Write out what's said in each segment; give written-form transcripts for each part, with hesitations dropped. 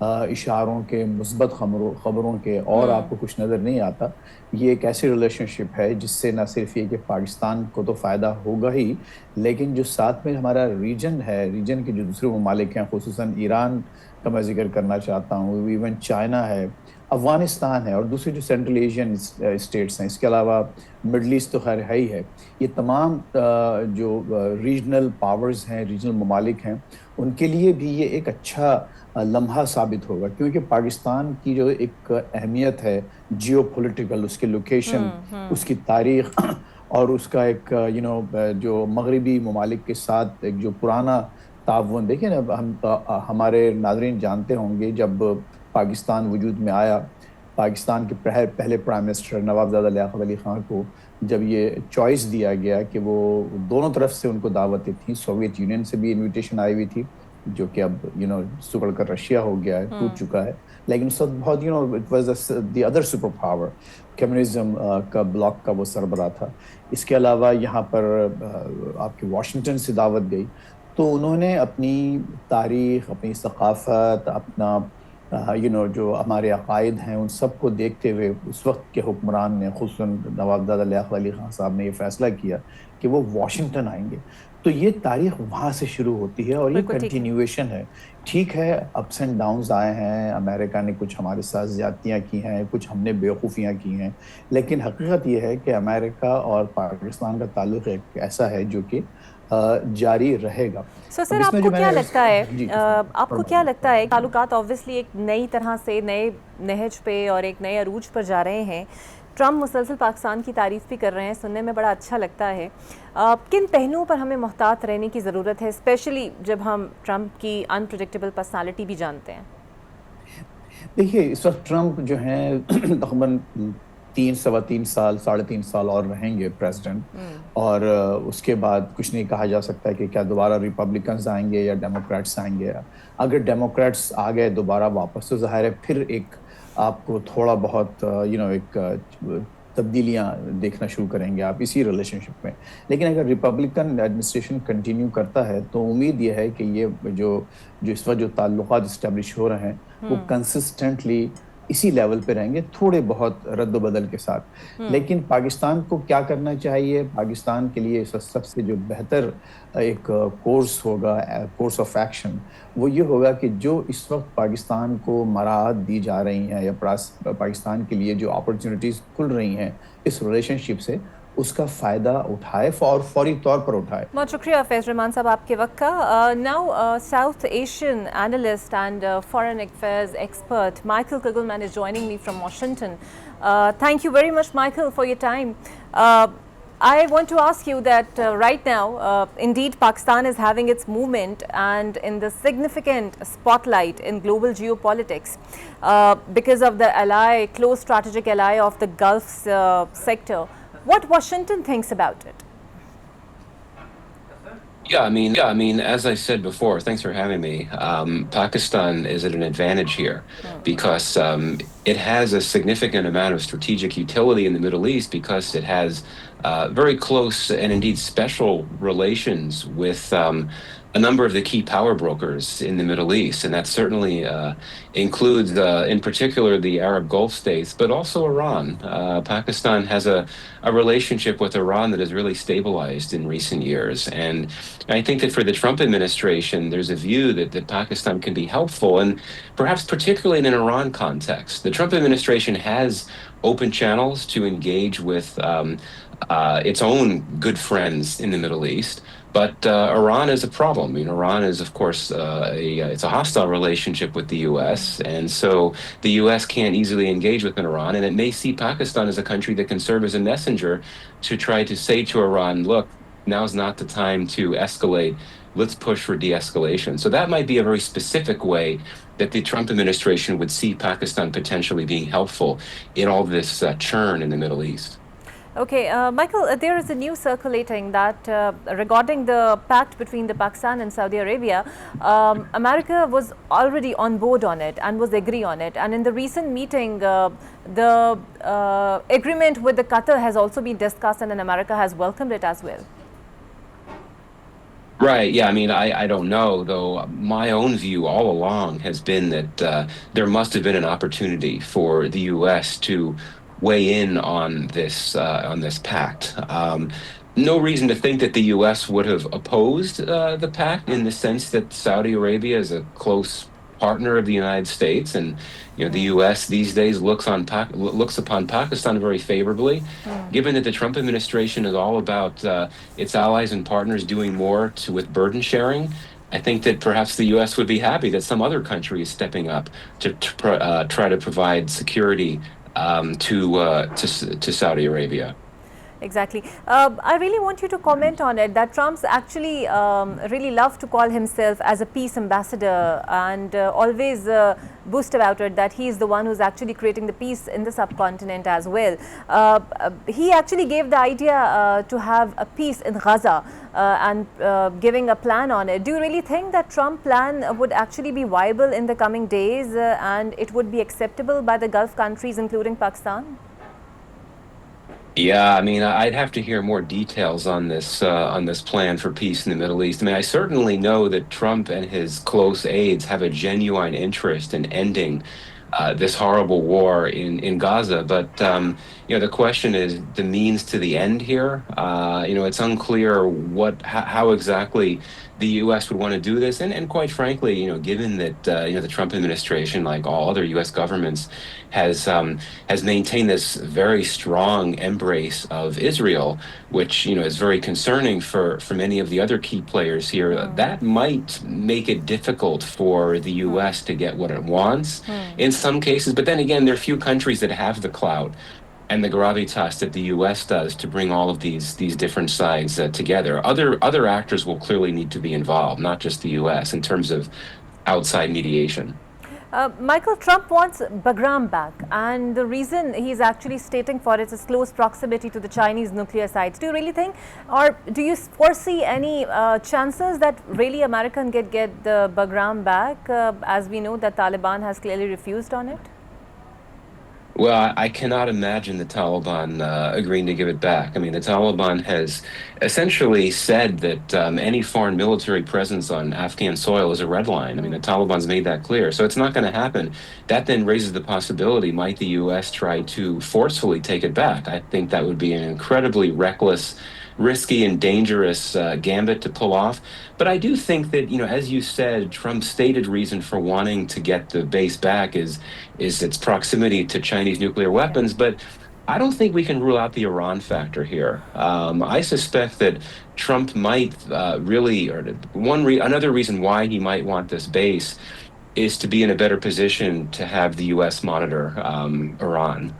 اشاروں کے، مثبت خبروں کے، اور آپ کو کچھ نظر نہیں آتا. یہ ایک ایسی ریلیشن شپ ہے جس سے نہ صرف یہ کہ پاکستان کو تو فائدہ ہوگا ہی، لیکن جو ساتھ میں ہمارا ریجن ہے، ریجن کے جو دوسرے ممالک ہیں، خصوصاً ایران کا میں ذکر کرنا چاہتا ہوں، ایون چائنا ہے، افغانستان ہے، اور دوسرے جو سینٹرل ایشین اسٹیٹس ہیں، اس کے علاوہ مڈل ایسٹ تو خیر ہے ہی ہے. یہ تمام جو ریجنل پاورز ہیں، ریجنل ممالک ہیں، ان کے لیے بھی یہ ایک اچھا لمحہ ثابت ہوگا، کیونکہ پاکستان کی جو ایک اہمیت ہے جیو پولیٹیکل، اس کی لوکیشن، اس کی تاریخ، اور اس کا ایک جو مغربی ممالک کے ساتھ ایک جو پرانا تعاون. دیکھیں نا، ہمارے ناظرین جانتے ہوں گے جب پاکستان وجود میں آیا، پاکستان کے پہلے پرائم منسٹر نواب لیاقت علی خان کو جب یہ چوائس دیا گیا کہ وہ دونوں طرف سے ان کو دعوتیں تھیں، سوویت یونین سے بھی انویٹیشن آئی ہوئی تھی جو کہ اب سکڑ کر رشیا ہو گیا ہے، ٹوٹ چکا ہے، لیکن اس وقت بہت it was the other super power, communism کا بلاک کا وہ سربراہ تھا. اس کے علاوہ یہاں پر آپ کے واشنگٹن سے دعوت گئی، تو انہوں نے اپنی تاریخ، اپنی ثقافت، اپنا جو ہمارے عقائد ہیں، ان سب کو دیکھتے ہوئے اس وقت کے حکمران نے، خصوصاً نواب لیاقت علی خان صاحب نے یہ فیصلہ کیا کہ وہ واشنگٹن آئیں گے. تو یہ تاریخ وہاں سے شروع ہوتی ہے اور یہ کنٹینیویشن ہے. ٹھیک ہے، اپس اینڈ ڈاؤنز آئے ہیں، امریکہ نے کچھ ہمارے ساتھ زیادتیاں کی ہیں، کچھ ہم نے بیوقوفیاں کی ہیں، لیکن حقیقت یہ ہے کہ امریکہ اور پاکستان کا تعلق ایک ایسا ہے جو کہ جاری رہے گا. سر آپ کو کیا لگتا ہے، جی آپ کو کیا لگتا ہے تعلقات آبویسلی ایک نئی طرح سے نئے نہج پہ اور ایک نئے عروج پر جا رہے ہیں، ٹرمپ مسلسل پاکستان کی تعریف بھی کر رہے ہیں، سننے میں بڑا اچھا لگتا ہے، کن پہلوؤں پر ہمیں محتاط رہنے کی ضرورت ہے، اسپیشلی جب ہم ٹرمپ کی انپریڈکٹیبل پرسنالٹی بھی جانتے ہیں؟ دیکھیے، اس وقت ٹرمپ جو ہیں تقریباً 3.25 سال، 3.5 سال اور رہیں گے پریزیڈنٹ، اور اس کے بعد کچھ نہیں کہا جا سکتا کہ کیا دوبارہ ریپبلکنز آئیں گے یا ڈیموکریٹس آئیں گے. اگر ڈیموکریٹس آ گئے دوبارہ واپس تو ظاہر ہے پھر ایک آپ کو تھوڑا بہت ایک تبدیلیاں دیکھنا شروع کریں گے آپ اسی ریلیشن شپ میں. لیکن اگر ریپبلکن ایڈمنسٹریشن کنٹینیو کرتا ہے تو امید یہ ہے کہ یہ جو اس وقت جو تعلقات اسٹیبلش ہو رہے ہیں وہ کنسسٹنٹلی اسی لیول پہ رہیں گے، تھوڑے بہت رد و بدل کے ساتھ. لیکن پاکستان کو کیا کرنا چاہیے؟ پاکستان کے لیے سب سے جو بہتر ایک کورس ہوگا، کورس آف ایکشن، وہ یہ ہوگا کہ جو اس وقت پاکستان کو مراعات دی جا رہی ہیں یا پاکستان کے لیے جو اپرچونٹیز کھل رہی ہیں اس ریلیشن شپ سے، اس کا فائدہ اٹھائے اور فوری طور پر اٹھائے. بہت شکریہ فیض رحمان صاحب آپ کے وقت کا. Now south Asian analyst and foreign affairs expert Michael Kugelman is joining me from Washington. Thank you very much, Michael, for your time. I want to ask you that right now, indeed, Pakistan is having its movement and in the significant spotlight in global geopolitics because of the close strategic ally of the Gulf sector. What Washington thinks about it? Yeah, I mean, as I said before, thanks for having me. Pakistan is at an advantage here because it has a significant amount of strategic utility in the Middle East because it has very close and indeed special relations with a number of the key power brokers in the Middle East, and that certainly includes, in particular, the Arab Gulf states, but also Iran. Pakistan has a relationship with Iran that has really stabilized in recent years, and I think that for the Trump administration, there's a view that Pakistan can be helpful, and perhaps particularly in an Iran context. The Trump administration has open channels to engage with its own good friends in the Middle East. But Iran is a problem. I mean, Iran is, of course, it's a hostile relationship with the U.S., and so the U.S. can't easily engage with Iran, and it may see Pakistan as a country that can serve as a messenger to try to say to Iran, look, now's not the time to escalate. Let's push for de-escalation. So that might be a very specific way that the Trump administration would see Pakistan potentially being helpful in all this churn in the Middle East. Okay, Michael, there is a news circulating that regarding the pact between the Pakistan and Saudi Arabia, America was already on board on it and was agree on it. And in the recent meeting, the agreement with the Qatar has also been discussed, and America has welcomed it as well. Right. Yeah. I mean, I don't know, though. My own view all along has been that there must have been an opportunity for the U.S. to weigh in on this pact. No reason to think that the U.S. would have opposed the pact in the sense that Saudi Arabia is a close partner of the United States, and the U.S. these days looks upon Pakistan very favorably, given that the Trump administration is all about its allies and partners doing more with burden sharing. I think that perhaps the U.S. would be happy that some other country is stepping up to try to provide security to Saudi Arabia. Exactly. I really want you to comment on it that Trump's actually really loved to call himself as a peace ambassador and always boast about it that he is the one who's actually creating the peace in the subcontinent as well. He actually gave the idea to have a peace in Gaza and giving a plan on it. Do you really think that Trump plan would actually be viable in the coming days and it would be acceptable by the Gulf countries, including Pakistan? Yeah, I mean, I'd have to hear more details on this plan for peace in the Middle East. I mean, I certainly know that Trump and his close aides have a genuine interest in ending this horrible war in Gaza. But the question is the means to the end here. It's unclear how exactly the U.S. would want to do this, and quite frankly, given that the Trump administration, like all other U.S. governments, has maintained this very strong embrace of Israel, which is very concerning for many of the other key players here. That might make it difficult for the U.S. to get what it wants in some cases. But then again, there are few countries that have the clout and the gravitas that the U.S. does to bring all of these different sides together. Other actors will clearly need to be involved, not just the U.S. in terms of outside mediation. Michael, Trump wants Bagram back, and the reason he's actually stating for it is close proximity to the Chinese nuclear sites. Do you really think, or do you foresee any chances that really America can get the Bagram back, as we know that Taliban has clearly refused on it? Well, I cannot imagine the Taliban agreeing to give it back. I mean, the Taliban has essentially said that any foreign military presence on Afghan soil is a red line. I mean, the Taliban's made that clear. So it's not going to happen. That then raises the possibility, might the U.S. try to forcefully take it back? I think that would be an incredibly reckless, risky and dangerous gambit to pull off. But I do think that, as you said, Trump's stated reason for wanting to get the base back is its proximity to Chinese nuclear Yeah. weapons. But I don't think we can rule out the Iran factor here. I suspect that Trump might another reason why he might want this base is to be in a better position to have the U.S. monitor Iran.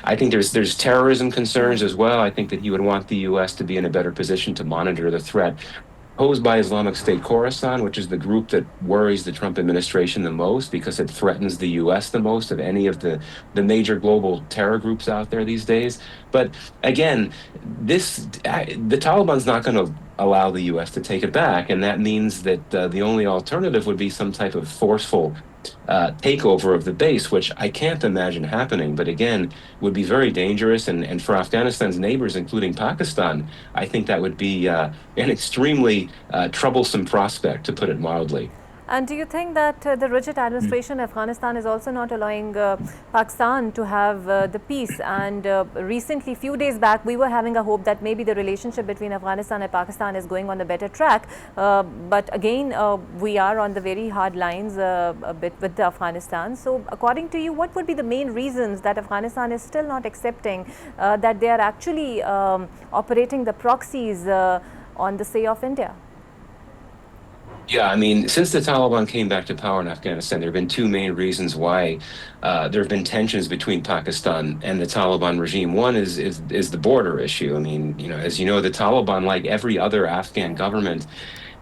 I think there's terrorism concerns as well. I think that he would want the U.S. to be in a better position to monitor the threat posed by Islamic State Khorasan, which is the group that worries the Trump administration the most because it threatens the U.S. the most of any of the major global terror groups out there these days. But again, the Taliban's not going to allow the U.S. to take it back, and that means that the only alternative would be some type of forceful takeover of the base, which I can't imagine happening, but again, would be very dangerous. And for Afghanistan's neighbors, including Pakistan, I think that would be an extremely troublesome prospect, to put it mildly. And do you think that the rigid administration in Afghanistan is also not allowing Pakistan to have the peace? And recently, few days back, we were having a hope that maybe the relationship between Afghanistan and Pakistan is going on the better track. But again, we are on the very hard lines a bit with Afghanistan. So according to you, what would be the main reasons that Afghanistan is still not accepting that they are actually operating the proxies on the say of India? Yeah, I mean, since the Taliban came back to power in Afghanistan, there have been two main reasons why there have been tensions between Pakistan and the Taliban regime. One is the border issue. I mean, as you know, the Taliban, like every other Afghan government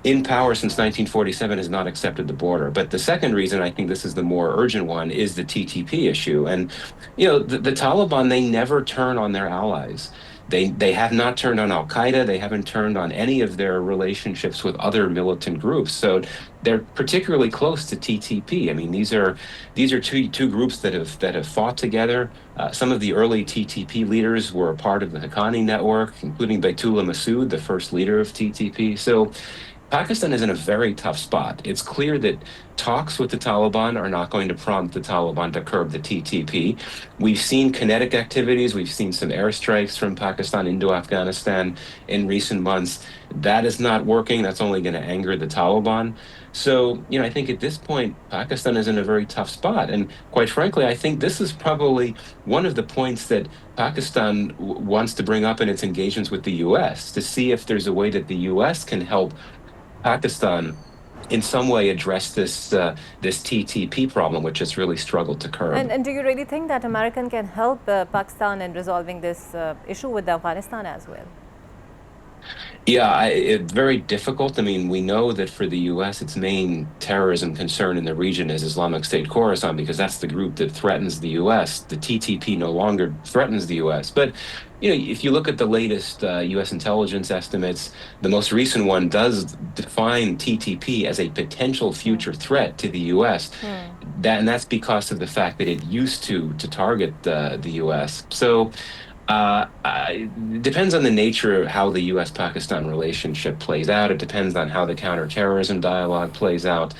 in power since 1947, has not accepted the border. But the second reason, I think this is the more urgent one, is the TTP issue. And the Taliban, they never turn on their allies. They have not turned on Al-Qaeda. They haven't turned on any of their relationships with other militant groups. So they're particularly close to TTP. I mean, these are two groups that have fought together. Some of the early TTP leaders were a part of the Haqqani network, including Baitullah Masood, the first leader of TTP. So Pakistan is in a very tough spot. It's clear that talks with the Taliban are not going to prompt the Taliban to curb the TTP. We've seen kinetic activities. We've seen some airstrikes from Pakistan into Afghanistan in recent months. That is not working. That's only going to anger the Taliban. So, I think at this point, Pakistan is in a very tough spot. And quite frankly, I think this is probably one of the points that Pakistan wants to bring up in its engagements with the U.S. to see if there's a way that the U.S. can help Pakistan in some way address this TTP problem, which it's really struggled to curb. And do you really think that America can help Pakistan in resolving this issue with Afghanistan as well? Yeah, it's very difficult. I mean, we know that for the U.S., its main terrorism concern in the region is Islamic State Khorasan, because that's the group that threatens the U.S. The TTP no longer threatens the U.S. But, if you look at the latest U.S. intelligence estimates, the most recent one does define TTP as a potential future threat to the U.S. And that's because of the fact that it used to target the U.S. So it depends on the nature of how the U.S.-Pakistan relationship plays out. It depends on how the counterterrorism dialogue plays out.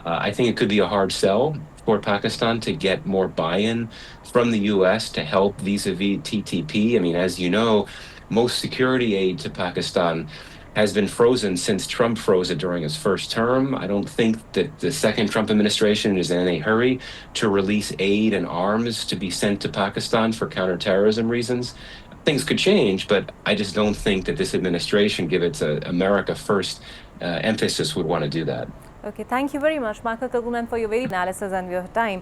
I think it could be a hard sell for Pakistan to get more buy-in from the U.S. to help vis-a-vis TTP. I mean, as you know, most security aid to Pakistan has been frozen since Trump froze it during his first term. I don't think that the second Trump administration is in a hurry to release aid and arms to be sent to Pakistan for counterterrorism reasons. Things could change, but I just don't think that this administration, given its America first emphasis, would want to do that. Okay, thank you very much, Michael Kaguman, for your very analysis and your time.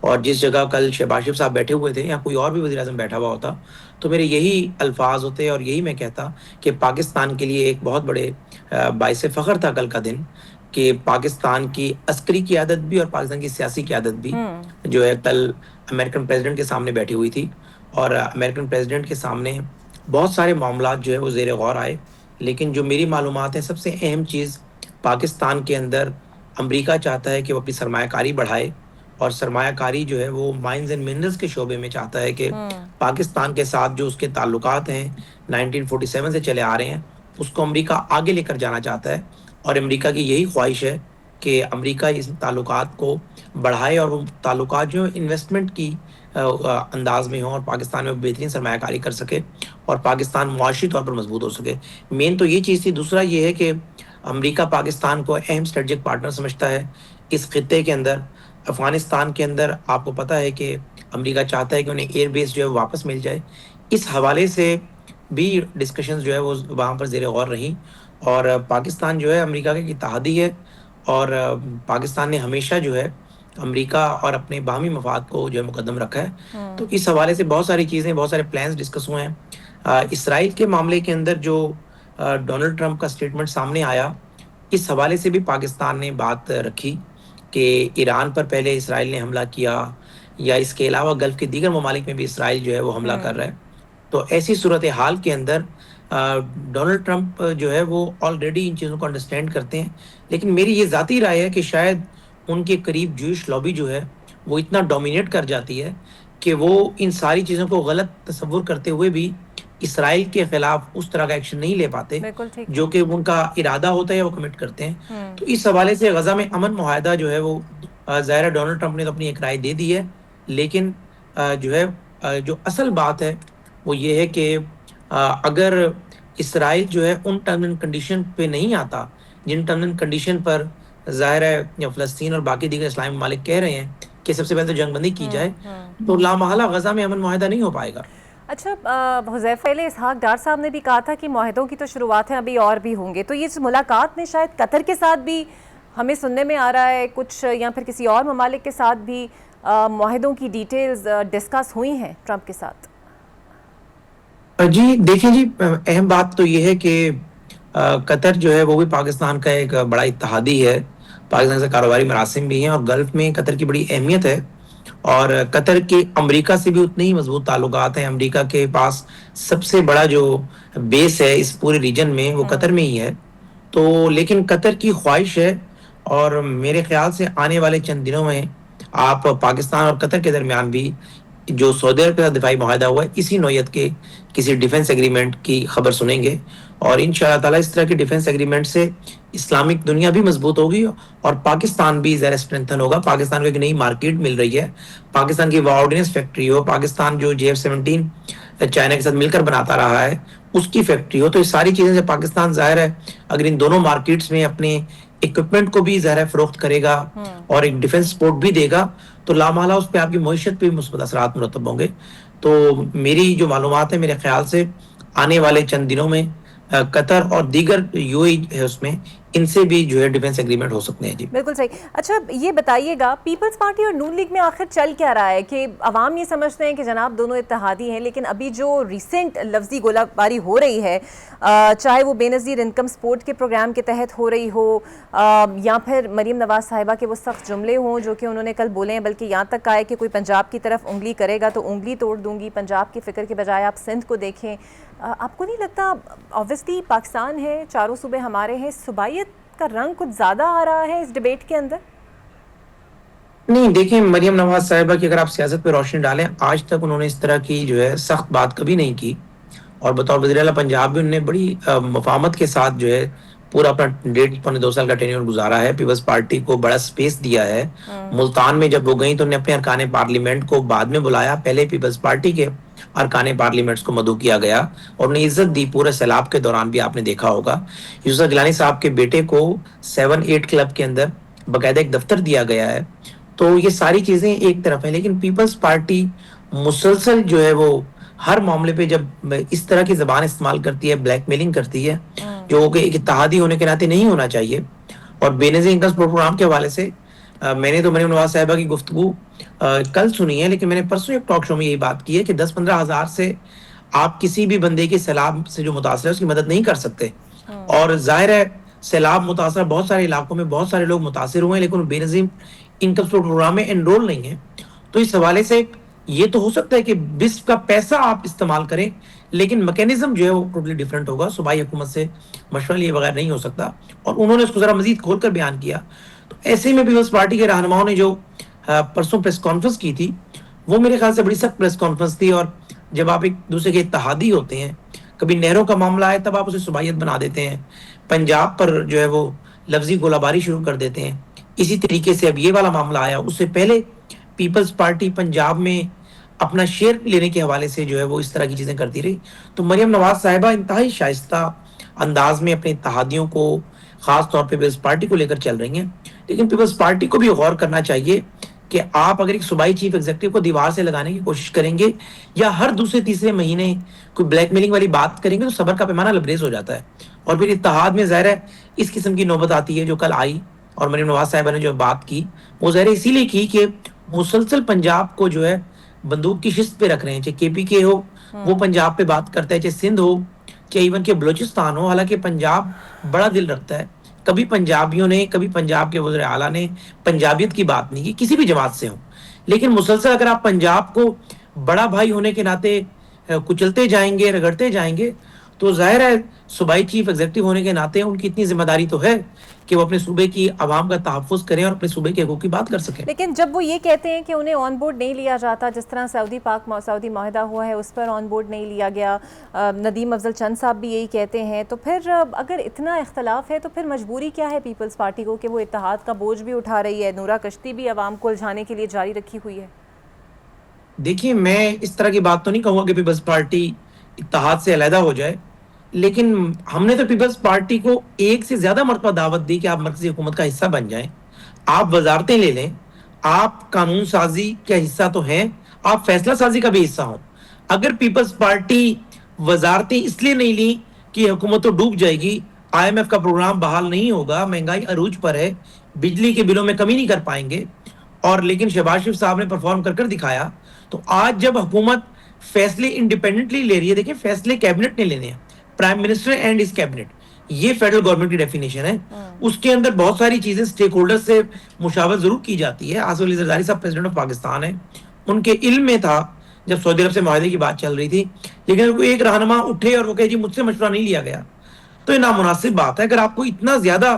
اور جس جگہ کل شہباز شریف صاحب بیٹھے ہوئے تھے یا کوئی اور بھی وزیر اعظم بیٹھا ہوا ہوتا تو میرے یہی الفاظ ہوتے اور یہی میں کہتا کہ پاکستان کے لیے ایک بہت بڑے باعث فخر تھا کل کا دن کہ پاکستان کی عسکری قیادت بھی اور پاکستان کی سیاسی قیادت بھی جو ہے کل امریکن پریزیڈنٹ کے سامنے بیٹھی ہوئی تھی اور امریکن پریزیڈنٹ کے سامنے بہت سارے معاملات جو ہے وہ زیر غور آئے. لیکن جو میری معلومات ہے سب سے اہم چیز پاکستان کے اندر امریکہ چاہتا ہے کہ وہ اپنی سرمایہ کاری بڑھائے اور سرمایہ کاری جو ہے وہ مائنز اینڈ منرلز کے شعبے میں چاہتا ہے کہ پاکستان کے ساتھ جو اس کے تعلقات ہیں 1947 سے چلے آ رہے ہیں اس کو امریکہ آگے لے کر جانا چاہتا ہے اور امریکہ کی یہی خواہش ہے کہ امریکہ اس تعلقات کو بڑھائے اور وہ تعلقات جو انویسٹمنٹ کی انداز میں ہوں اور پاکستان میں بہترین سرمایہ کاری کر سکے اور پاکستان معاشی طور پر مضبوط ہو سکے. مین تو یہ چیز تھی. دوسرا یہ ہے کہ امریکہ پاکستان کو اہم اسٹریٹجک پارٹنر سمجھتا ہے اس خطے کے اندر. افغانستان کے اندر آپ کو پتہ ہے کہ امریکہ چاہتا ہے کہ انہیں ایئر بیس جو ہے واپس مل جائے. اس حوالے سے بھی ڈسکشنز جو ہے وہ وہاں پر زیر غور رہیں اور پاکستان جو ہے امریکہ کا اتحادی ہے اور پاکستان نے ہمیشہ جو ہے امریکہ اور اپنے باہمی مفاد کو جو ہے مقدم رکھا ہے. تو اس حوالے سے بہت ساری چیزیں بہت سارے پلانز ڈسکس ہوئے ہیں. اسرائیل کے معاملے کے اندر جو ڈونلڈ ٹرمپ کا سٹیٹمنٹ سامنے آیا اس حوالے سے بھی پاکستان نے بات رکھی کہ ایران پر پہلے اسرائیل نے حملہ کیا یا اس کے علاوہ گلف کے دیگر ممالک میں بھی اسرائیل جو ہے وہ حملہ کر رہا ہے. تو ایسی صورتحال کے اندر ڈونلڈ ٹرمپ جو ہے وہ آلریڈی ان چیزوں کو انڈرسٹینڈ کرتے ہیں. لیکن میری یہ ذاتی رائے ہے کہ شاید ان کے قریب جوئش لابی جو ہے وہ اتنا ڈومینیٹ کر جاتی ہے کہ وہ ان ساری چیزوں کو غلط تصور کرتے ہوئے بھی اسرائیل کے خلاف اس طرح کا ایکشن نہیں لے پاتے جو کہ ان کا ارادہ ہوتا ہے وہ کمٹ کرتے ہیں. تو اس حوالے سے غزہ میں امن معاہدہ جو ہے وہ ظاہر ڈونلڈ ٹرمپ نے تو اپنی ایک رائے دے دی ہے لیکن جو ہے جو اصل بات ہے وہ یہ ہے کہ اگر اسرائیل جو ہے ان ٹرم اینڈ کنڈیشن پہ نہیں آتا جن ٹرم اینڈ کنڈیشن پر ظاہر ہے فلسطین اور باقی دیگر اسلامی ممالک کہہ رہے ہیں کہ سب سے پہلے تو جنگ بندی کی جائے تو لامحالہ غزہ میں امن معاہدہ نہیں ہو پائے گا. اچھا حذیفہ پہلے اسحاق ڈار صاحب نے بھی کہا تھا کہ معاہدوں کی تو شروعات ہیں ابھی اور بھی ہوں گے. تو یہ ملاقات میں شاید قطر کے ساتھ بھی ہمیں سننے میں آ رہا ہے کچھ یا پھر کسی اور ممالک کے ساتھ بھی معاہدوں کی ڈیٹیلز ڈسکس ہوئی ہیں ٹرمپ کے ساتھ. جی دیکھیں جی اہم بات تو یہ ہے کہ قطر جو ہے وہ بھی پاکستان کا ایک بڑا اتحادی ہے. پاکستان سے کاروباری مراسم بھی ہیں اور گلف میں قطر کی بڑی اہمیت ہے اور قطر کے امریکہ سے بھی اتنے ہی مضبوط تعلقات ہیں. امریکہ کے پاس سب سے بڑا جو بیس ہے اس پورے ریجن میں وہ قطر میں ہی ہے. تو لیکن قطر کی خواہش ہے اور میرے خیال سے آنے والے چند دنوں میں آپ پاکستان اور قطر کے درمیان بھی جو سعودی عرب کے ساتھ دفاعی معاہدہ ہوا ہے اسی نوعیت کے کسی ڈیفنس ایگریمنٹ کی خبر سنیں گے اور انشاءاللہ تعالیٰ اس طرح کے ڈیفنس ایگریمنٹ سے اسلامک دنیا بھی مضبوط ہوگی اور پاکستان بھی زیادہ اسٹرینتھن ہوگا. پاکستان کو ایک نئی مارکیٹ مل رہی ہے. پاکستان کی وارڈینس فیکٹری ہو, پاکستان جو JF-17 چائنا کے ساتھ مل کر بناتا رہا ہے اس کی فیکٹری ہو, تو یہ ساری چیزیں سے پاکستان ظاہر ہے اگر ان دونوں مارکیٹس میں اپنے اکوپمنٹ کو بھی ظاہر ہے فروخت کرے گا اور ایک ڈیفنس سپورٹ بھی دے گا تو لامحالہ اس پہ آپ کی معیشت پہ بھی مثبت اثرات مرتب ہوں گے. تو میری جو معلومات ہے میرے خیال سے آنے والے چند دنوں میں قطر اور دیگر UAE ہے اس میں ان سے بھی جو ہے ڈیفنس ایگریمنٹ ہو سکتے ہیں. جی بالکل صحیح. اچھا یہ بتائیے گا پیپلز پارٹی اور نون لیگ میں آخر چل کیا رہا ہے کہ عوام یہ سمجھتے ہیں کہ جناب دونوں اتحادی ہیں لیکن ابھی جو ریسنٹ لفظی گولہ باری ہو رہی ہے چاہے وہ بے نظیر انکم سپورٹ کے پروگرام کے تحت ہو رہی ہو یا پھر مریم نواز صاحبہ کے وہ سخت جملے ہوں جو کہ انہوں نے کل بولے ہیں بلکہ یہاں تک آئے کہ کوئی پنجاب کی طرف انگلی کرے گا تو انگلی توڑ دوں گی, پنجاب کی فکر کے بجائے آپ سندھ کو دیکھیں. آپ کو نہیں لگتا obviously پاکستان ہے, چاروں صوبے ہمارے ہیں, صوبائیت کا رنگ کچھ زیادہ آ رہا ہے اس ڈیبیٹ کے اندر؟ نہیں دیکھیں مریم نواز صاحبہ کی اگر آپ سیاست پہ روشنی ڈالیں آج تک انہوں نے اس طرح کی جو ہے سخت بات کبھی نہیں کی اور بطور وزیر اعلیٰ پنجاب بھی انہوں نے بڑی مفاہمت کے ساتھ جو ہے پورا اپنا 1.5-2 سال کا ٹینیور گزارا ہے. پیپلز پارٹی کو بڑا سپیس دیا ہے. ملتان میں جب وہ گئیں تو انہوں نے اپنے ارکان پارلیمنٹ کو بعد میں بلایا, پہلے پیپلز پارٹی کے ارکان پارلیمنٹس کو مدعو کیا گیا اور انہیں عزت دی. پورے سیلاب کے دوران بھی آپ نے دیکھا ہوگا یوسف گیلانی صاحب کے بیٹے کو 7-8 کلب کے اندر باقاعدہ ایک دفتر دیا گیا ہے. تو یہ ساری چیزیں ایک طرف ہیں لیکن پیپلز پارٹی مسلسل جو ہے وہ ہر معاملے پہ جب اس طرح کی زبان استعمال کرتی ہے, بلیک میلنگ کرتی ہے جو کہ ایک اتحادی ہونے کے ناطے نہیں ہونا چاہیے. اور بے نظیر انکم سپورٹ پروگرام کے حوالے سے میں نے تو مریم نواز صاحبہ کی گفتگو کل سنی ہے، لیکن میں نے پرسوں ایک ٹاک شو میں یہی بات کی ہے کہ 10-15 ہزار سے آپ کسی بھی بندے کے سیلاب سے جو متاثر ہے اس کی مدد نہیں کر سکتے. اور ظاہر ہے سیلاب متاثر بہت سارے علاقوں میں بہت سارے لوگ متاثر ہوئے ہیں، لیکن بے نظیر انکم سپورٹ پروگرام میں انرول نہیں ہے. تو اس حوالے سے یہ تو ہو سکتا ہے کہ بسپ کا پیسہ آپ استعمال کریں، لیکن میکینزم جو ہے وہ ٹوٹلی ڈیفرنٹ ہوگا. صوبائی حکومت سے مشورہ لیے بغیر نہیں ہو سکتا، اور انہوں نے اس کو ذرا مزید کھول کر بیان کیا. تو ایسے میں پیپلز پارٹی کے رہنماؤں نے جو پرسوں پریس کانفرنس کی تھی وہ میرے خیال سے بڑی سخت پریس کانفرنس تھی. اور جب آپ ایک دوسرے کے اتحادی ہوتے ہیں، کبھی نہروں کا معاملہ آئے تب آپ اسے صوبائیت بنا دیتے ہیں، پنجاب پر جو ہے وہ لفظی گولہ باری شروع کر دیتے ہیں. اسی طریقے سے اب یہ والا معاملہ آیا، اس سے پہلے پیپلز پارٹی پنجاب میں اپنا شیئر لینے کے حوالے سے جو ہے وہ اس طرح کی چیزیں کرتی رہی. تو مریم نواز صاحبہ انتہائی شائستہ انداز میں اپنے اتحادیوں کو، خاص طور پہ پیپلز پارٹی کو لے کر چل رہی ہیں. لیکن پیپلز پارٹی کو بھی غور کرنا چاہیے کہ آپ اگر ایک صوبائی چیف ایگزیکٹو کو دیوار سے لگانے کی کوشش کریں گے یا ہر دوسرے تیسرے مہینے کوئی بلیک میلنگ والی بات کریں گے تو صبر کا پیمانہ لبریز ہو جاتا ہے. اور پھر اتحاد میں ظاہر ہے اس قسم کی نوبت آتی ہے جو کل آئی. اور مریم نواز صاحبہ نے جو بات کی وہ ظاہر اسی لیے کی کہ مسلسل پنجاب کو جو ہے بندوق کی شست پہ رکھ رہے ہیں، چاہے کے پی کے ہو وہ پنجاب پہ بات کرتا ہے، چاہے سندھ ہو، چاہے ایون کہ بلوچستان ہو. حالانکہ پنجاب بڑا دل رکھتا ہے، کبھی پنجابیوں نے، کبھی پنجاب کے وزیر اعلیٰ نے پنجابیت کی بات نہیں کی کسی بھی جماعت سے ہوں. لیکن مسلسل اگر آپ پنجاب کو بڑا بھائی ہونے کے ناطے کچلتے جائیں گے، رگڑتے جائیں گے، تو ظاہر ہے صوبائی چیف ایگزیکٹو ہونے کے ناطے ان کی اتنی ذمہ داری تو ہے کہ وہ اپنے صوبے کی عوام کا تحفظ کریں اور اپنے صوبے کے حقوق کی بات کر سکیں. لیکن جب وہ یہ کہتے ہیں کہ انہیں آن بورڈ نہیں لیا جاتا، جس طرح سعودی معاہدہ ہوا ہے اس پر آن بورڈ نہیں لیا گیا، ندیم افضل چند صاحب بھی یہی کہتے ہیں، تو پھر اگر اتنا اختلاف ہے تو پھر مجبوری کیا ہے پیپلز پارٹی کو کہ وہ اتحاد کا بوجھ بھی اٹھا رہی ہے، نورا کشتی بھی عوام کو الجھانے کے لیے جاری رکھی ہوئی ہے؟ دیکھیے میں اس طرح کی بات تو نہیں کہوں گا کہ پیپلز پارٹی اتحاد سے علیحدہ ہو جائے، لیکن ہم نے تو پیپلز پارٹی کو ایک سے زیادہ مرتبہ دعوت دی کہ آپ مرکزی حکومت کا حصہ بن جائیں، آپ وزارتیں لے لیں، آپ قانون سازی کا حصہ تو ہیں، آپ فیصلہ سازی کا بھی حصہ ہوں. اگر پیپلز پارٹی وزارتیں اس لیے نہیں لیں کہ حکومت تو ڈوب جائے گی، آئی ایم ایف کا پروگرام بحال نہیں ہوگا، مہنگائی عروج پر ہے، بجلی کے بلوں میں کمی نہیں کر پائیں گے، اور لیکن شہباز شریف صاحب نے پرفارم کر کر دکھایا. تو آج جب حکومت فیصلے انڈیپینڈنٹلی لے رہی ہے، دیکھیں فیصلے کیبنٹ نے لینے ہیں، پرائم منسٹر اینڈ اس کیبنٹ، یہ فیڈرل گورنمنٹ کی ڈیفینیشن ہے. اس کے اندر بہت ساری چیزیں سٹیک ہولڈر سے مشاورت ضرور کی جاتی ہے. آصف علی زرداری صاحب پریزیڈنٹ آف پاکستان ہیں، ان کے علم میں تھا جب سعودی عرب سے معاہدے کی بات چل رہی تھی، لیکن وہ ایک رہنما اٹھے اور وہ کہے جی مجھ سے مشورہ نہیں لیا گیا، تو یہ نامناسب بات ہے. اگر آپ کو اتنا زیادہ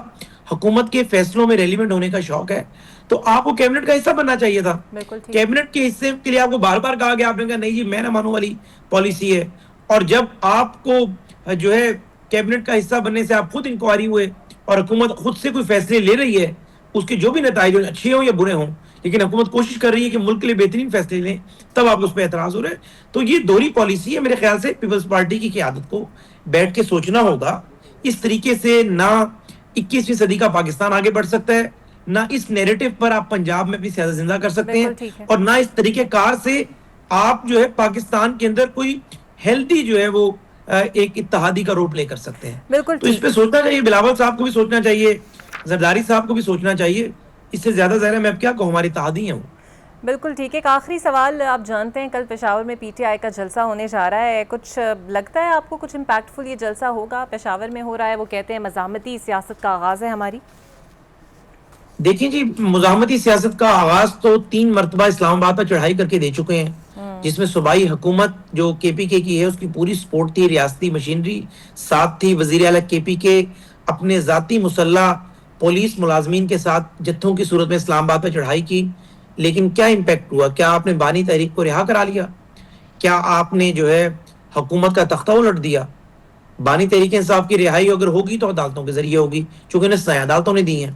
حکومت کے فیصلوں میں ریلیونٹ ہونے کا شوق ہے تو آپ کو کیبنٹ کا حصہ بننا چاہیے تھا. کیبنٹ کے حصے کے لیے آپ کو بار بار کہا گیا، آپ نے کہا نہیں جی میں نہ مانوں والی پالیسی ہے. اور جب آپ کو جو ہے کیبنٹ کا حصہ بننے سے آپ خود انکوائری ہوئے اور حکومت خود سے کوئی فیصلے لے رہی ہے، اس کے جو بھی نتائج ہوں اچھے ہوں یا برے ہوں، لیکن حکومت کوشش کر رہی ہے کہ ملک کے لیے بہترین فیصلے لیں، تب آپ اس پہ اعتراض ہو رہے ہیں. تو یہ دوہری پالیسی ہے. میرے خیال سے پیپلز پارٹی کی قیادت کو بیٹھ کے سوچنا ہوگا. اس طریقے سے نہ 21ویں صدی کا پاکستان آگے بڑھ سکتا ہے، نہ اس نیریٹو پر آپ پنجاب میں بھی سیاست زندہ کر سکتے ہیں، اور نہ اس طریقے کار سے آپ جو ہے پاکستان کے اندر کوئی ہیلتھی جو ہے وہ ایک اتحادی کا روپ لے کر سکتے ہیں. تو اس پہ سوچنا چاہیے، بلاول صاحب کو بھی سوچنا چاہیے، زرداری صاحب کو بھی سوچنا چاہیے. اس سے زیادہ ظاہر ہے میں اب کیا کہوں، ہماری اتحادی ہیں وہ. بالکل ٹھیک ہے. ایک آخری سوال، آپ جانتے ہیں کل پشاور میں پی ٹی آئی کا جلسہ ہونے جا رہا ہے، کچھ لگتا ہے آپ کو کچھ امپیکٹفل یہ جلسہ ہوگا؟ پشاور میں ہو رہا ہے، وہ کہتے ہیں مزاحمتی سیاست کا آغاز ہے ہماری. دیکھیں جی مزاحمتی سیاست کا آغاز تو 3 مرتبہ اسلام آباد پر چڑھائی کر کے دے چکے ہیں، جس میں صوبائی حکومت جو کے پی کے کی ہے اس کی پوری سپورٹ تھی، ریاستی مشینری ساتھ تھی، وزیر اعلیٰ کے پی کے اپنے ذاتی مسلح پولیس ملازمین کے ساتھ جتھوں کی صورت میں اسلام آباد پر چڑھائی کی. لیکن کیا امپیکٹ ہوا؟ کیا آپ نے بانی تحریک کو رہا کرا لیا؟ کیا آپ نے جو ہے حکومت کا تختہ الٹ دیا؟ بانی تحریک انصاف کی رہائی اگر ہوگی تو عدالتوں کے ذریعے ہوگی، چونکہ انہیں سزائیں عدالتوں نے دی ہیں.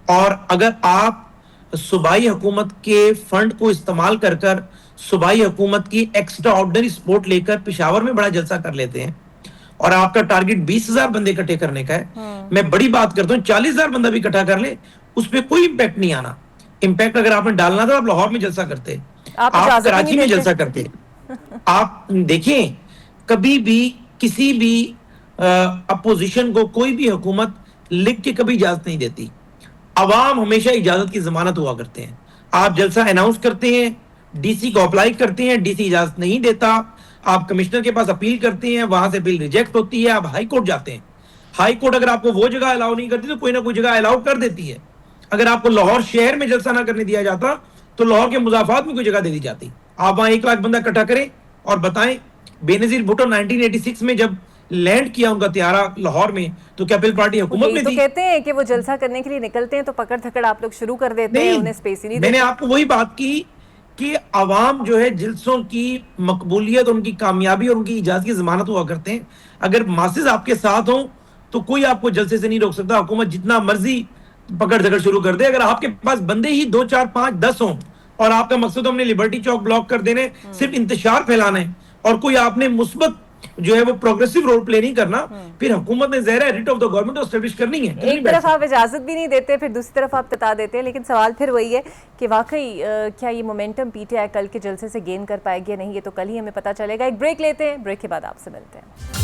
اور اگر آپ صوبائی حکومت کے فنڈ کو استعمال کر کر صوبائی حکومت کی ایکسٹرا آرڈنری سپورٹ لے کر پشاور میں بڑا جلسہ کر لیتے ہیں اور آپ کا ٹارگٹ 20,000 بندے اکٹھے کرنے کا ہے، میں بڑی بات کرتا ہوں 40,000 بندہ بھی اکٹھا کر لیں اس پہ کوئی امپیکٹ نہیں آنا. امپیکٹ اگر آپ نے ڈالنا تھا آپ لاہور میں جلسہ کرتے، آپ کراچی میں جلسہ کرتے. آپ دیکھیں کبھی بھی کسی بھی اپوزیشن کو کوئی بھی حکومت لکھ کے کبھی اجازت نہیں دیتی. عوام ہمیشہ اجازت کی ضمانت ہوا کرتے ہیں. آپ جلسہ اناؤنس کرتے ہیں, ڈی سی کو اپلائی کرتے ہیں, ڈی سی اجازت نہیں دیتا, آپ کمشنر کے پاس اپیل کرتے ہیں, وہاں سے اپیل ریجیکٹ ہوتی ہے, آپ ہائی کورٹ جاتے ہیں. ہائی کورٹ اگر آپ کو وہ جگہ الاؤ نہیں کرتی تو کوئی نہ کوئی جگہ الاؤ کر دیتی ہے. اگر آپ کو لاہور شہر میں جلسہ نہ کرنے دیا جاتا تو لاہور کے مضافات میں کوئی جگہ دے دی جاتی. آپ وہاں 1 لاکھ بندہ اکٹھا کریں اور بتائیں بے نظیر بھٹو 1986 میں جب لینڈ کیا ان کا طیارہ لاہور میں تو پیپلز پارٹی حکومت میں تو تھی. کہتے ہیں کہ وہ جلسہ کرنے کے لیے نکلتے ہیں تو پکڑ دھکڑ آپ لوگ شروع کر دیتے ہیں, انہیں اسپیس ہی نہیں میں نے دیتے. آپ کو وہی بات کی کہ عوام جو ہے جلسوں کی مقبولیت, ان کی کامیابی اور ان کی اجازت کی ضمانت ہوا کرتے ہیں. اگر ماسز آپ کے ساتھ ہوں تو کوئی آپ کو جلسے سے نہیں روک سکتا. حکومت جتنا مرضی پکڑ دھکڑ شروع کر دے, اگر آپ کے پاس بندے ہی 2 4 5 10 ہوں اور آپ کا مقصد ہم نے لبرٹی چوک بلاک کر دینے, صرف انتشار پھیلانا ہے, اور کوئی آپ نے مثبت جو ہے وہ پروگریسو رول پلے نہیں کرنا, پھر حکومت نے ظاہر ہے rate of the government establish کرنی ہے. ایک طرف آپ اجازت بھی نہیں دیتے, پھر دوسری طرف آپ بتا دیتے ہیں. لیکن سوال پھر وہی ہے کہ واقعی کیا یہ مومنٹم پی ٹی آئی کل کے جلسے سے گین کر پائے گی یا نہیں, یہ تو کل ہی ہمیں پتہ چلے گا. ایک بریک لیتے ہیں, بریک کے بعد آپ سے ملتے ہیں.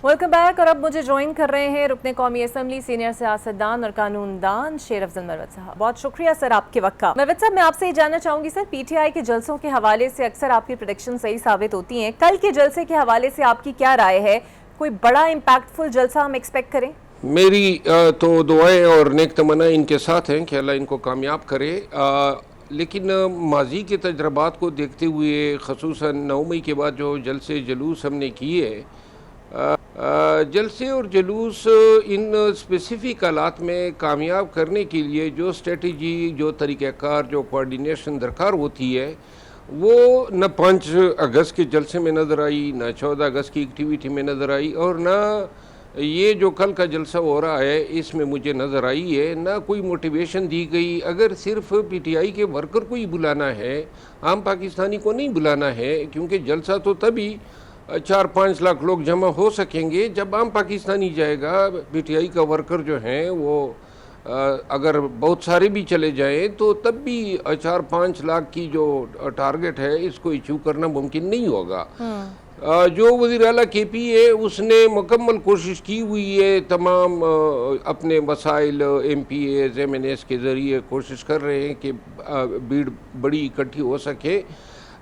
Welcome back. اور اب مجھے جوائن کر رہے ہیں رکن قومی اسمبلی, سینئر سیاستدان اور قانون دان شیر افضل مروت صاحب. بہت شکریہ سر آپ کے وقت کا. مروت صاحب, میں آپ سے یہ جاننا چاہوں گی سر, پی ٹی آئی کے جلسوں کے حوالے سے اکثر آپ کی پریڈکشن صحیح ثابت ہوتی ہیں. کل کے جلسے کے حوالے سے آپ کی کیا رائے ہے؟ کوئی بڑا امپیکٹ فل جلسہ ہم ایکسپیکٹ کریں؟ میری تو دعائیں اور نیک تمنا ان کے ساتھ ہیں کہ اللہ ان کو کامیاب کرے. لیکن ماضی کے تجربات کو دیکھتے ہوئے, خصوصاً 9 مئی کے بعد جو جلسے جلوس ہم نے کیے, جلسے اور جلوس ان اسپیسیفک حالات میں کامیاب کرنے کے لیے جو اسٹریٹجی, جو طریقہ کار, جو کوارڈینیشن درکار ہوتی ہے, وہ نہ 5 اگست کے جلسے میں نظر آئی, نہ 14 اگست کی ایکٹیویٹی میں نظر آئی, اور نہ یہ جو کل کا جلسہ ہو رہا ہے اس میں مجھے نظر آئی ہے. نہ کوئی موٹیویشن دی گئی. اگر صرف پی ٹی آئی کے ورکر کو ہی بلانا ہے, عام پاکستانی کو نہیں بلانا ہے, کیونکہ جلسہ تو تبھی 4-5 لاکھ لوگ جمع ہو سکیں گے جب عام پاکستانی جائے گا. پی ٹی آئی کا ورکر جو ہیں وہ اگر بہت سارے بھی چلے جائیں تو تب بھی 4-5 لاکھ کی جو ٹارگٹ ہے اس کو ایچیو کرنا ممکن نہیں ہوگا. جو وزیر اعلیٰ کے پی ہے اس نے مکمل کوشش کی ہوئی ہے, تمام اپنے وسائل M P As M N As کے ذریعے کوشش کر رہے ہیں کہ بھیڑ بڑی اکٹھی ہو سکے.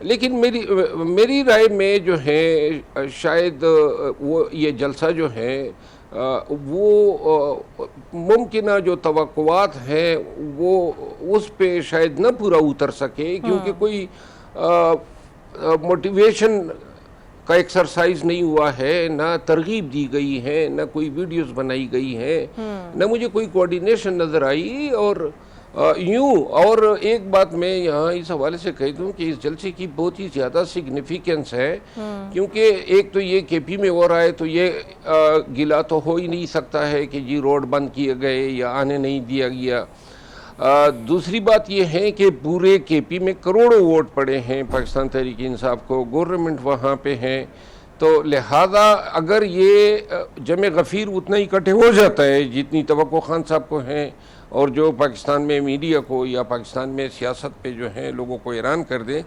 لیکن میری رائے میں جو ہے شاید وہ یہ جلسہ جو ہے وہ ممکنہ جو توقعات ہیں وہ اس پہ شاید نہ پورا اتر سکے, کیونکہ کوئی موٹیویشن کا ایکسرسائز نہیں ہوا ہے, نہ ترغیب دی گئی ہے, نہ کوئی ویڈیوز بنائی گئی ہیں, نہ مجھے کوئی کوارڈینیشن نظر آئی. اور ایک بات میں یہاں اس حوالے سے کہہ دوں کہ اس جلسے کی بہت ہی زیادہ سگنیفیکنس ہے, کیونکہ ایک تو یہ کے پی میں ہو رہا ہے تو یہ گلا تو ہو ہی نہیں سکتا ہے کہ جی روڈ بند کیے گئے یا آنے نہیں دیا گیا. دوسری بات یہ ہے کہ پورے کے پی میں کروڑوں ووٹ پڑے ہیں پاکستان تحریک انصاف کو, گورنمنٹ وہاں پہ ہیں, تو لہذا اگر یہ جمع غفیر اتنا ہی اکٹھے ہو جاتا ہے جتنی توقع خان صاحب کو ہیں, اور جو پاکستان میں میڈیا کو یا پاکستان میں سیاست پہ جو ہیں لوگوں کو حیران کر دیں,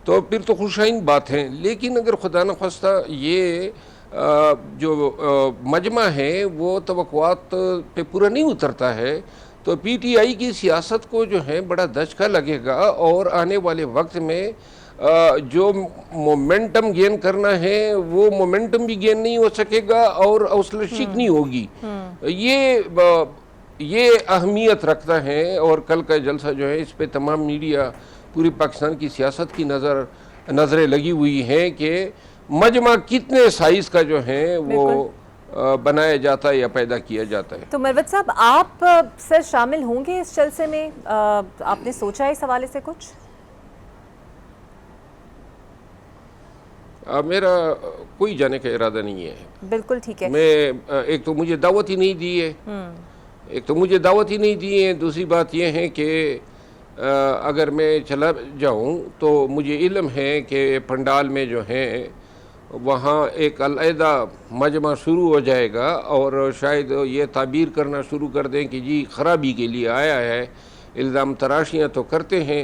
تو پھر تو خوشائن بات ہے. لیکن اگر خدا نخواستہ یہ جو مجمع ہے وہ توقعات پہ پورا نہیں اترتا ہے تو پی ٹی آئی کی سیاست کو جو ہے بڑا دھچکا لگے گا, اور آنے والے وقت میں جو مومنٹم گین کرنا ہے وہ مومنٹم بھی گین نہیں ہو سکے گا اور حوصلہ شکنی ہوگی. یہ اہمیت رکھتا ہے. اور کل کا جلسہ جو ہے اس پہ تمام میڈیا پوری پاکستان کی سیاست کی نظریں لگی ہوئی ہیں کہ مجمع کتنے سائز کا جو ہے وہ بنایا جاتا ہے یا پیدا کیا جاتا ہے. تو مروت صاحب, آپ سر شامل ہوں گے اس جلسے میں؟ آپ نے سوچا ہے اس حوالے سے کچھ؟ میرا کوئی جانے کا ارادہ نہیں ہے. بالکل ٹھیک ہے. میں ایک تو مجھے دعوت ہی نہیں دی ہے, دوسری بات یہ ہے کہ اگر میں چلا جاؤں تو مجھے علم ہے کہ پنڈال میں جو ہے وہاں ایک علیحدہ مجمع شروع ہو جائے گا, اور شاید یہ تعبیر کرنا شروع کر دیں کہ جی خرابی کے لیے آیا ہے, الزام تراشیاں تو کرتے ہیں,